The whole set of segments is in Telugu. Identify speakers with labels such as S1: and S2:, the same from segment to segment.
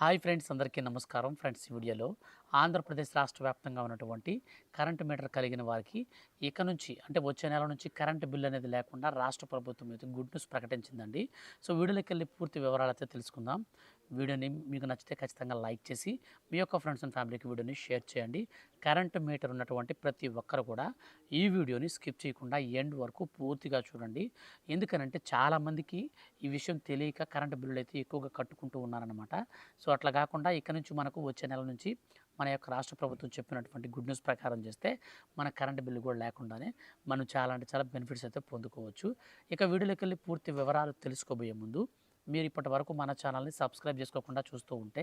S1: హాయ్ ఫ్రెండ్స్, అందరికీ నమస్కారం. ఫ్రెండ్స్, ఈ వీడియోలో ఆంధ్రప్రదేశ్ రాష్ట్ర వ్యాప్తంగా ఉన్నటువంటి కరెంటు మీటర్ కలిగిన వారికి ఇక నుంచి అంటే వచ్చే నెల నుంచి కరెంటు బిల్ అనేది లేకుండా రాష్ట్ర ప్రభుత్వం అయితే గుడ్ న్యూస్ ప్రకటించిందండి. సో వీడియోలోకి వెళ్ళి పూర్తి వివరాలు అయితే తెలుసుకుందాం. వీడియోని మీకు నచ్చితే ఖచ్చితంగా లైక్ చేసి మీ యొక్క ఫ్రెండ్స్ అండ్ ఫ్యామిలీకి వీడియోని షేర్ చేయండి. కరెంటు మీటర్ ఉన్నటువంటి ప్రతి ఒక్కరు కూడా ఈ వీడియోని స్కిప్ చేయకుండా ఎండ్ వరకు పూర్తిగా చూడండి. ఎందుకనంటే చాలామందికి ఈ విషయం తెలియక కరెంటు బిల్లులు అయితే ఎక్కువగా కట్టుకుంటూ ఉన్నారనమాట. సో అట్లా కాకుండా ఇక్కడ నుంచి మనకు వచ్చే నెల నుంచి మన యొక్క రాష్ట్ర ప్రభుత్వం చెప్పినటువంటి గుడ్ న్యూస్ ప్రకారం చేస్తే మన కరెంట్ బిల్లు కూడా లేకుండానే మనం చాలా అంటే చాలా బెనిఫిట్స్ అయితే పొందుకోవచ్చు. ఇక వీడియోలోకి వెళ్ళి పూర్తి వివరాలు తెలుసుకోబోయే ముందు మీరు ఇప్పటి వరకు మన ఛానల్ని సబ్స్క్రైబ్ చేసుకోకుండా చూస్తూ ఉంటే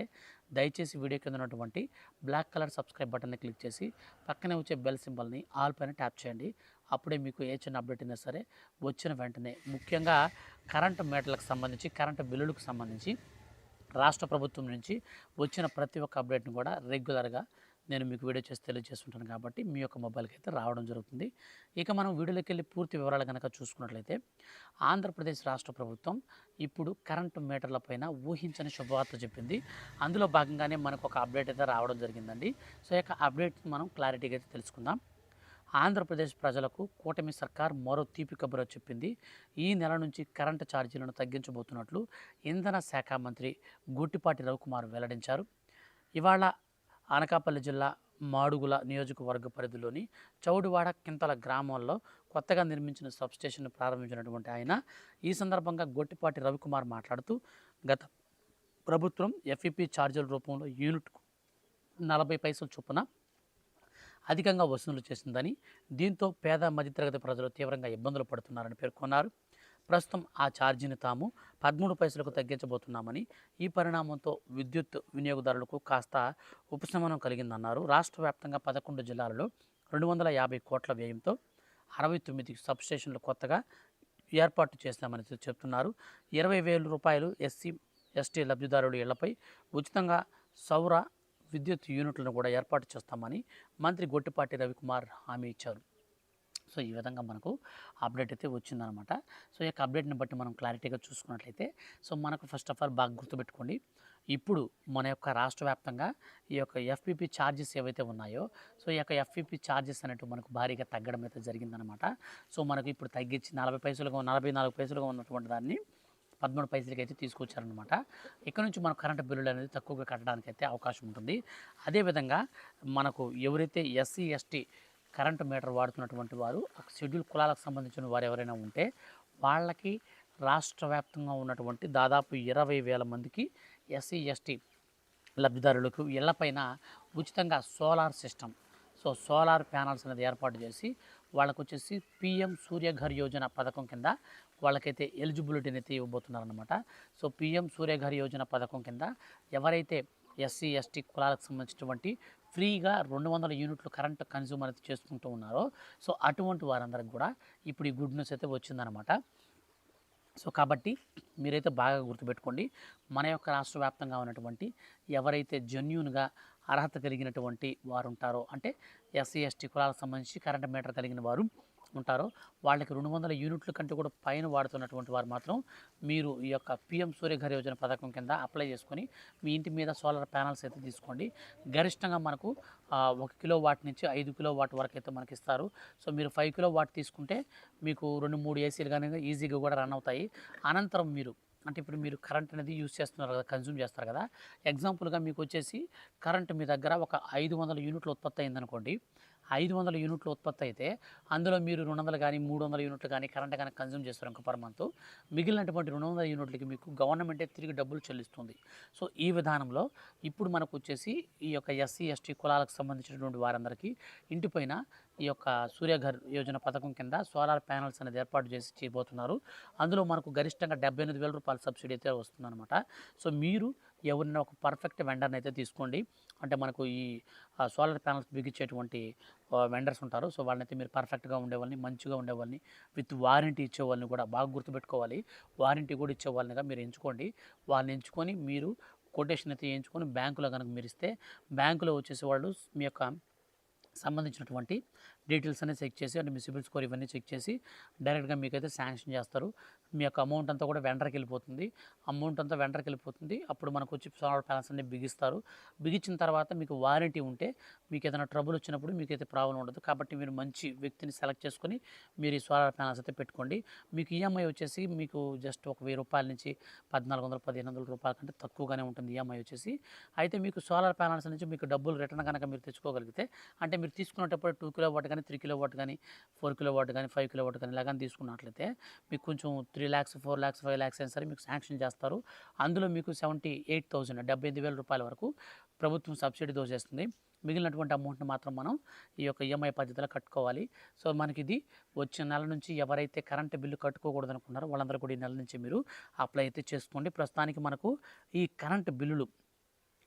S1: దయచేసి వీడియో కింద ఉన్నటువంటి బ్లాక్ కలర్ సబ్స్క్రైబ్ బటన్ని క్లిక్ చేసి పక్కనే వచ్చే బెల్ సింబల్ని ఆల్ పైన ట్యాప్ చేయండి. అప్పుడే మీకు ఏ చిన్న అప్డేట్ అయినా సరే వచ్చిన వెంటనే, ముఖ్యంగా కరెంటు మీటర్లకు సంబంధించి కరెంటు బిల్లులకు సంబంధించి రాష్ట్ర ప్రభుత్వం నుంచి వచ్చిన ప్రతి ఒక్క అప్డేట్ని కూడా రెగ్యులర్గా నేను మీకు వీడియో చేసి తెలియజేస్తుంటాను కాబట్టి మీ యొక్క మొబైల్కి అయితే రావడం జరుగుతుంది. ఇక మనం వీడియోలోకి వెళ్ళి పూర్తి వివరాలు కనుక చూసుకున్నట్లయితే ఆంధ్రప్రదేశ్ రాష్ట్ర ప్రభుత్వం ఇప్పుడు కరెంటు మీటర్ల పైన ఊహించని శుభవార్త చెప్పింది. అందులో భాగంగానే మనకు ఒక అప్డేట్ అయితే రావడం జరిగిందండి. సో ఈ యొక్క అప్డేట్ మనం క్లారిటీగా అయితే తెలుసుకుందాం. ఆంధ్రప్రదేశ్ ప్రజలకు కూటమి సర్కార్ మరో తీపి కబురు చెప్పింది. ఈ నెల నుంచి కరెంటు ఛార్జీలను తగ్గించబోతున్నట్లు ఇంధన శాఖ మంత్రి గొట్టిపాటి రవికుమార్ వెల్లడించారు. ఇవాళ అనకాపల్లి జిల్లా మాడుగుల నియోజకవర్గ పరిధిలోని చౌడువాడ కింతల గ్రామాల్లో కొత్తగా నిర్మించిన సబ్స్టేషన్ను ప్రారంభించినటువంటి ఆయన ఈ సందర్భంగా గొట్టిపాటి రవికుమార్ మాట్లాడుతూ, గత ప్రభుత్వం ఎఫ్ఈపీ ఛార్జీల రూపంలో యూనిట్కు 40 పైసలు చొప్పున అధికంగా వసూలు చేసిందని, దీంతో పేద మధ్యతరగతి ప్రజలు తీవ్రంగా ఇబ్బందులు పడుతున్నారని పేర్కొన్నారు. ప్రస్తుతం ఆ ఛార్జీని తాము 13 పైసలకు తగ్గించబోతున్నామని, ఈ పరిణామంతో విద్యుత్ వినియోగదారులకు కాస్త ఉపశమనం కలిగిందన్నారు. రాష్ట్ర వ్యాప్తంగా 11 జిల్లాలలో 250 కోట్ల వ్యయంతో 69 సబ్స్టేషన్లు కొత్తగా ఏర్పాటు చేస్తామని చెప్తున్నారు. 20,000 రూపాయలు ఎస్సీ ఎస్టీ లబ్ధిదారుల ఇళ్లపై ఉచితంగా సౌర విద్యుత్ యూనిట్లను కూడా ఏర్పాటు చేస్తామని మంత్రి గొట్టిపాటి రవికుమార్ హామీ ఇచ్చారు. సో ఈ విధంగా మనకు అప్డేట్ అయితే వచ్చిందనమాట. సో ఈ యొక్క అప్డేట్ని బట్టి మనం క్లారిటీగా చూసుకున్నట్లయితే, సో మనకు ఫస్ట్ ఆఫ్ ఆల్ బాగా గుర్తుపెట్టుకోండి, ఇప్పుడు మన యొక్క రాష్ట్ర వ్యాప్తంగా ఈ యొక్క ఎఫ్పిపి ఛార్జెస్ ఏవైతే ఉన్నాయో, సో ఈ యొక్క ఎఫ్పిపి ఛార్జెస్ అనేవి మనకు భారీగా తగ్గడం అయితే జరిగిందనమాట. సో మనకు ఇప్పుడు తగ్గించి 40 పైసలుగా 44 పైసలుగా ఉన్నటువంటి దాన్ని 13 పైసలకి అయితే తీసుకొచ్చారనమాట. ఇక్కడ నుంచి మన కరెంటు బిల్లులు అనేది తక్కువగా కట్టడానికి అయితే అవకాశం ఉంటుంది. అదేవిధంగా మనకు ఎవరైతే ఎస్సీ ఎస్టీ కరెంటు మీటర్ వాడుతున్నటువంటి వారు షెడ్యూల్ కులాలకు సంబంధించిన వారు ఎవరైనా ఉంటే వాళ్ళకి రాష్ట్ర వ్యాప్తంగా ఉన్నటువంటి దాదాపు 20,000 మందికి ఎస్సీ ఎస్టీ లబ్ధిదారులకు ఇళ్లపైన ఉచితంగా solar system, so solar panels అనేది ఏర్పాటు చేసి వాళ్ళకు వచ్చేసి పిఎం సూర్యఘర్ యోజన పథకం కింద వాళ్ళకైతే ఎలిజిబిలిటీని అయితే ఇవ్వబోతున్నారనమాట. సో పిఎం సూర్యఘర్ యోజన పథకం కింద ఎవరైతే ఎస్సీ ఎస్టీ కులాలకు సంబంధించినటువంటి ఫ్రీగా 200 యూనిట్లు కరెంట్ కన్జ్యూమర్ అయితే చేసుకుంటూ ఉన్నారో, సో అటువంటి వారందరికి కూడా ఇప్పుడు ఈ గుడ్ న్యూస్ అయితే వచ్చిందనమాట. సో కాబట్టి మీరైతే బాగా గుర్తుపెట్టుకోండి, మన యొక్క రాష్ట్ర వ్యాప్తంగా ఉన్నటువంటి ఎవరైతే జెన్యూన్గా అర్హత కలిగినటువంటి వారు ఉంటారో, అంటే ఎస్సీ ఎస్టీ కులాలకు సంబంధించి కరెంట్ మీటర్ కలిగిన వారు ఉంటారో, వాళ్ళకి 200 యూనిట్ల కంటే కూడా పైన వాడుతున్నటువంటి వారు మాత్రం మీరు ఈ యొక్క పిఎం సూర్యఘర్ యోజన పథకం కింద అప్లై చేసుకొని మీ ఇంటి మీద సోలార్ ప్యానల్స్ అయితే తీసుకోండి. గరిష్టంగా మనకు 1 కిలో వాట్ నుంచి 5 కిలో వాట్ వరకు అయితే మనకి ఇస్తారు. సో మీరు 5 కిలో వాట్ తీసుకుంటే మీకు 2-3 ఏసీలు కానీ ఈజీగా కూడా రన్ అవుతాయి. అనంతరం మీరు అంటే ఇప్పుడు మీరు కరెంట్ అనేది యూజ్ చేస్తున్నారు కదా, కన్జ్యూమ్ చేస్తారు కదా, ఎగ్జాంపుల్గా మీకు వచ్చేసి కరెంట్ మీ దగ్గర ఒక 500 యూనిట్లు ఉత్పత్తి అయిందనుకోండి. 500 యూనిట్లు ఉత్పత్తి అయితే అందులో మీరు 200 కానీ 300 యూనిట్లు కానీ కరెంట్ కానీ కన్జ్యూమ్ చేస్తారు ఇంకో పర్ మంత్. మిగిలినటువంటి 200 యూనిట్లకి మీకు గవర్నమెంటే తిరిగి డబ్బులు చెల్లిస్తుంది. సో ఈ విధానంలో ఇప్పుడు మనకు వచ్చేసి ఈ యొక్క ఎస్సీ ఎస్టీ కులాలకు సంబంధించినటువంటి వారందరికీ ఇంటిపైన ఈ యొక్క సూర్యఘర్ యోజన పథకం కింద సోలార్ ప్యానల్స్ అనేది ఏర్పాటు చేసి చేయబోతున్నారు. అందులో మనకు గరిష్టంగా 78,000 రూపాయల సబ్సిడీ అయితే వస్తుందన్నమాట. సో మీరు ఎవరైనా ఒక పర్ఫెక్ట్ వెండర్ని అయితే తీసుకోండి. అంటే మనకు ఈ సోలార్ ప్యానల్స్ బిగించేటువంటి వెండర్స్ ఉంటారు. సో వాళ్ళనైతే మీరు పర్ఫెక్ట్గా ఉండేవాళ్ళని, మంచిగా ఉండేవాళ్ళని, విత్ వారంటీ ఇచ్చేవాళ్ళని కూడా బాగా గుర్తుపెట్టుకోవాలి. వారంటీ కూడా ఇచ్చేవాళ్ళనిగా మీరు ఎంచుకోండి. వాళ్ళని ఎంచుకొని మీరు కొటేషన్ అయితే ఎంచుకొని బ్యాంకులో కనుక మీరు ఇస్తే, బ్యాంకులో వచ్చేసి వాళ్ళు మీ యొక్క సంబంధించినటువంటి డీటెయిల్స్ అనేది చెక్ చేసి అంటే మీ సిబిల్ స్కోర్ ఇవన్నీ చెక్ చేసి డైరెక్ట్గా మీకైతే శాంక్షన్ చేస్తారు. మీ యొక్క అమౌంట్ అంతా కూడా వెండర్కి వెళ్ళిపోతుంది. అమౌంట్ అంతా వెండర్కి వెళ్ళిపోతుంది. అప్పుడు మనకు వచ్చి సోలార్ ప్యానల్స్ అన్ని బిగిస్తారు. బిగించిన తర్వాత మీకు వారంటీ ఉంటే మీకు ఏదైనా ట్రబుల్ వచ్చినప్పుడు మీకైతే ప్రాబ్లం ఉండదు. కాబట్టి మీరు మంచి వ్యక్తిని సెలెక్ట్ చేసుకొని మీరు ఈ సోలార్ ప్యానల్స్ అయితే పెట్టుకోండి. మీకు ఈఎంఐ వచ్చేసి మీకు జస్ట్ ఒక ₹1000 నుంచి 1400, ₹1500 కంటే తక్కువగానే ఉంటుంది ఈఎంఐ వచ్చేసి. అయితే మీకు సోలార్ ప్యానల్స్ నుంచి మీకు డబ్బులు రిటర్న్ కనుక మీరు తెచ్చుకోగలిగితే అంటే మీరు తీసుకునేటప్పుడు 2 కిలోవాట్ కానీ 3 కిలోవాట్ కానీ 4 కిలోవాట్ కానీ 5 కిలోవాట్ కానీ ఇలాగని తీసుకున్నట్లయితే మీకు కొంచెం 3 lakhs 4 lakhs 5 lakhs అయినా సరే మీకు శాంక్షన్ చేస్తారు. అందులో మీకు 78,000 ₹78,000 వరకు ప్రభుత్వం సబ్సిడీ దోచేస్తుంది. మిగిలినటువంటి అమౌంట్ని మాత్రం మనం ఈ యొక్క ఈఎంఐ పద్ధతిలో కట్టుకోవాలి. సో మనకి ఇది వచ్చే నెల నుంచి ఎవరైతే కరెంటు బిల్లు కట్టుకోకూడదు అనుకున్నారో వాళ్ళందరూ కూడా ఈ నెల నుంచి మీరు అప్లై అయితే చేసుకోండి. ప్రస్తుతానికి మనకు ఈ కరెంటు బిల్లులు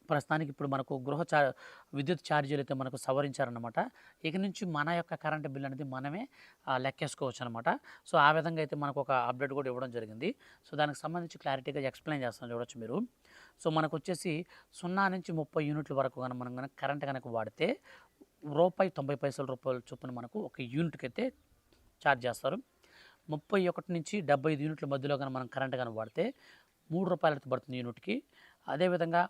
S1: ప్రస్తుతానికి ఇప్పుడు మనకు విద్యుత్ ఛార్జీలు అయితే మనకు సవరించారనమాట. ఇక నుంచి మన యొక్క కరెంటు బిల్ అనేది మనమే లెక్కేసుకోవచ్చు అనమాట. సో ఆ విధంగా అయితే మనకు ఒక అప్డేట్ కూడా ఇవ్వడం జరిగింది. సో దానికి సంబంధించి క్లారిటీగా ఎక్స్ప్లెయిన్ చేస్తాను, చూడొచ్చు మీరు. సో మనకు వచ్చేసి 0 నుంచి 30 యూనిట్ల వరకు మనం కనుక కరెంట్ కనుక వాడితే ₹90 చొప్పున మనకు ఒక యూనిట్కి అయితే ఛార్జ్ చేస్తారు. 31 నుంచి 75 యూనిట్ల మధ్యలో కనుక మనం కరెంట్ కనుక వాడితే ₹3 అయితే పడుతుంది యూనిట్కి. అదేవిధంగా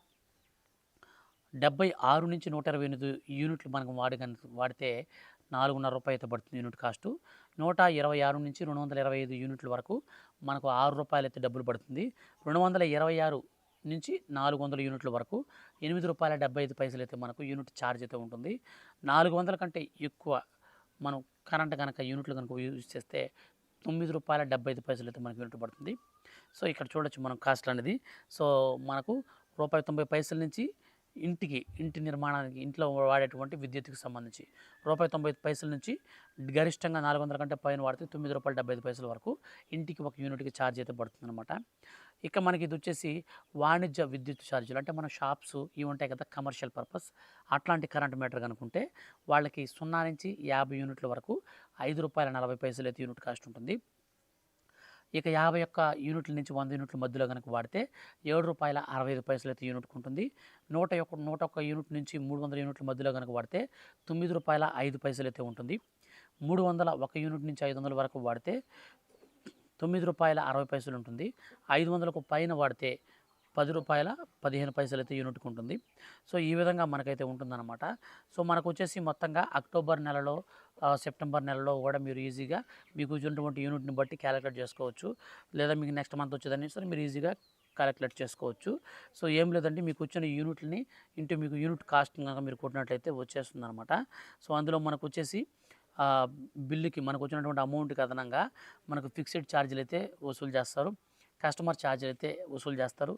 S1: 76 నుంచి 128 యూనిట్లు మనం వాడితే ₹4.5 అయితే పడుతుంది యూనిట్ కాస్టు. 126 నుంచి 225 యూనిట్ల వరకు మనకు ₹6 అయితే డబ్బులు పడుతుంది. 226 నుంచి 400 యూనిట్ల వరకు ₹8.75 అయితే మనకు యూనిట్ ఛార్జ్ అయితే ఉంటుంది. 400 కంటే ఎక్కువ మనం కరెంట్ కనుక యూనిట్లు కనుక యూజ్ చేస్తే ₹9.75 అయితే మనకు యూనిట్ పడుతుంది. సో ఇక్కడ చూడొచ్చు మనం కాస్ట్ అనేది. సో మనకు ₹90 నుంచి ఇంటి నిర్మాణానికి ఇంట్లో వాడేటువంటి విద్యుత్తుకి సంబంధించి ₹90 నుంచి గరిష్టంగా 400 కంటే పైన వాడితే ₹9.75 వరకు ఇంటికి ఒక యూనిట్కి ఛార్జ్ అయితే పడుతుందన్నమాట. ఇక మనకి ఇది వచ్చేసి వాణిజ్య విద్యుత్ ఛార్జీలు, అంటే మన షాప్స్ ఇవి ఉంటాయి కదా, కమర్షియల్ పర్పస్ అట్లాంటి కరెంట్ మీటర్ కనుకుంటే వాళ్ళకి 0 నుంచి 50 యూనిట్ల వరకు ₹5.40 అయితే యూనిట్ కాస్ట్ ఉంటుంది. ఇక 51 యూనిట్ల నుంచి 100 యూనిట్ల మధ్యలో కనుక వాడితే ₹7.65 అయితే యూనిట్కి ఉంటుంది. 101 యూనిట్ నుంచి 300 యూనిట్ల మధ్యలో కనుక వాడితే ₹9.05 అయితే ఉంటుంది. 301 యూనిట్ నుంచి 500 వరకు వాడితే ₹9.60 ఉంటుంది. 500కు పైన వాడితే ₹10.15 అయితే యూనిట్కి ఉంటుంది. సో ఈ విధంగా మనకైతే ఉంటుందన్నమాట. సో మనకు వచ్చేసి మొత్తంగా అక్టోబర్ నెలలో సెప్టెంబర్ నెలలో కూడా మీరు ఈజీగా మీకు వచ్చినటువంటి యూనిట్ని బట్టి క్యాలిక్యులేట్ చేసుకోవచ్చు. లేదా మీకు నెక్స్ట్ మంత్ వచ్చేదని సరే మీరు ఈజీగా క్యాలిక్యులేట్ చేసుకోవచ్చు. సో ఏం లేదండి, మీకు వచ్చిన యూనిట్లని మీకు యూనిట్ కాస్ట్ కనుక మీరు కొట్టినట్లయితే వచ్చేస్తుందన్నమాట. సో అందులో మనకు వచ్చేసి బిల్లుకి మనకు వచ్చినటువంటి అమౌంట్కి అదనంగా మనకు ఫిక్స్డ్ ఛార్జీలు అయితే వసూలు చేస్తారు. కస్టమర్ ఛార్జీలు అయితే వసూలు చేస్తారు.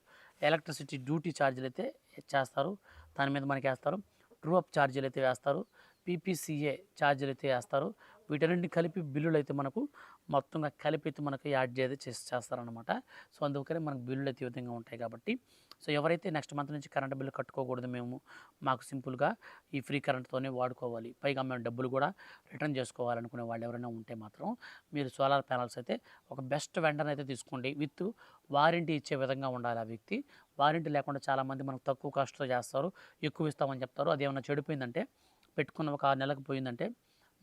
S1: ఎలక్ట్రిసిటీ డ్యూటీ ఛార్జీలు అయితే చేస్తారు, దాని మీద మనకి వేస్తారు. ట్రూ అప్ ఛార్జీలు అయితే వేస్తారు. పీపీసీఏ ఛార్జీలు అయితే వేస్తారు. వీటన్నింటిని కలిపి బిల్లులు అయితే మనకు మొత్తంగా కలిపి అయితే మనకు యాడ్ చేస్తారనమాట. సో అందుకని మనకు బిల్లులు అయితే ఈ విధంగా ఉంటాయి. కాబట్టి సో ఎవరైతే నెక్స్ట్ మంత్ నుంచి కరెంట్ బిల్లు కట్టుకోకూడదు, మాకు సింపుల్గా ఈ ఫ్రీ కరెంట్తోనే వాడుకోవాలి, పైగా మేము డబ్బులు కూడా రిటర్న్ చేసుకోవాలనుకునే వాళ్ళు ఎవరైనా ఉంటే మాత్రం మీరు సోలార్ ప్యానల్స్ అయితే ఒక బెస్ట్ వెండర్ అయితే తీసుకోండి. విత్ వారంటీ ఇచ్చే విధంగా ఉండాలి ఆ వ్యక్తి. వారంటీ లేకుండా చాలామంది మనకు తక్కువ కాస్ట్తో చేస్తారు, ఎక్కువ ఇస్తామని చెప్తారు. అది ఏమైనా చెడిపోయిందంటే పెట్టుకున్న ఒక 6 నెలలకు పోయిందంటే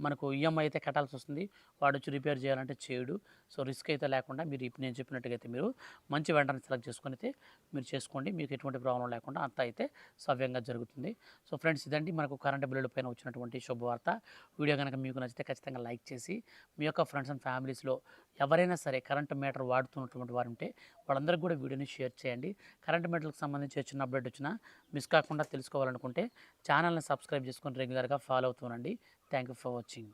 S1: మనకు ఈఎంఐ అయితే కట్టాల్సి వస్తుంది. వాడు వచ్చి రిపేర్ చేయాలంటే చేయడు. సో రిస్క్ అయితే లేకుండా మీరు ఇప్పుడు నేను చెప్పినట్టుగా అయితే మీరు మంచి వెండర్ని సెలెక్ట్ చేసుకొని అయితే మీరు చేసుకోండి. మీకు ఎటువంటి ప్రాబ్లం లేకుండా అంతా అయితే సవ్యంగా జరుగుతుంది. సో ఫ్రెండ్స్, ఇదండి మనకు కరెంట్ బిల్లుల పైన వచ్చినటువంటి శుభవార్త. వీడియో కనుక మీకు నచ్చితే ఖచ్చితంగా లైక్ చేసి మీ యొక్క ఫ్రెండ్స్ అండ్ ఫ్యామిలీస్లో ఎవరైనా సరే కరెంట్ మీటర్ వాడుతున్నటువంటి వారు ఉంటే వాళ్ళందరికీ కూడా వీడియోని షేర్ చేయండి. కరెంట్ మీటర్లకు సంబంధించి చిన్న అప్డేట్ వచ్చినా మిస్ కాకుండా తెలుసుకోవాలనుకుంటే ఛానల్ని సబ్స్క్రైబ్ చేసుకొని రెగ్యులర్గా ఫాలో అవుతుండండి. Thank you for watching.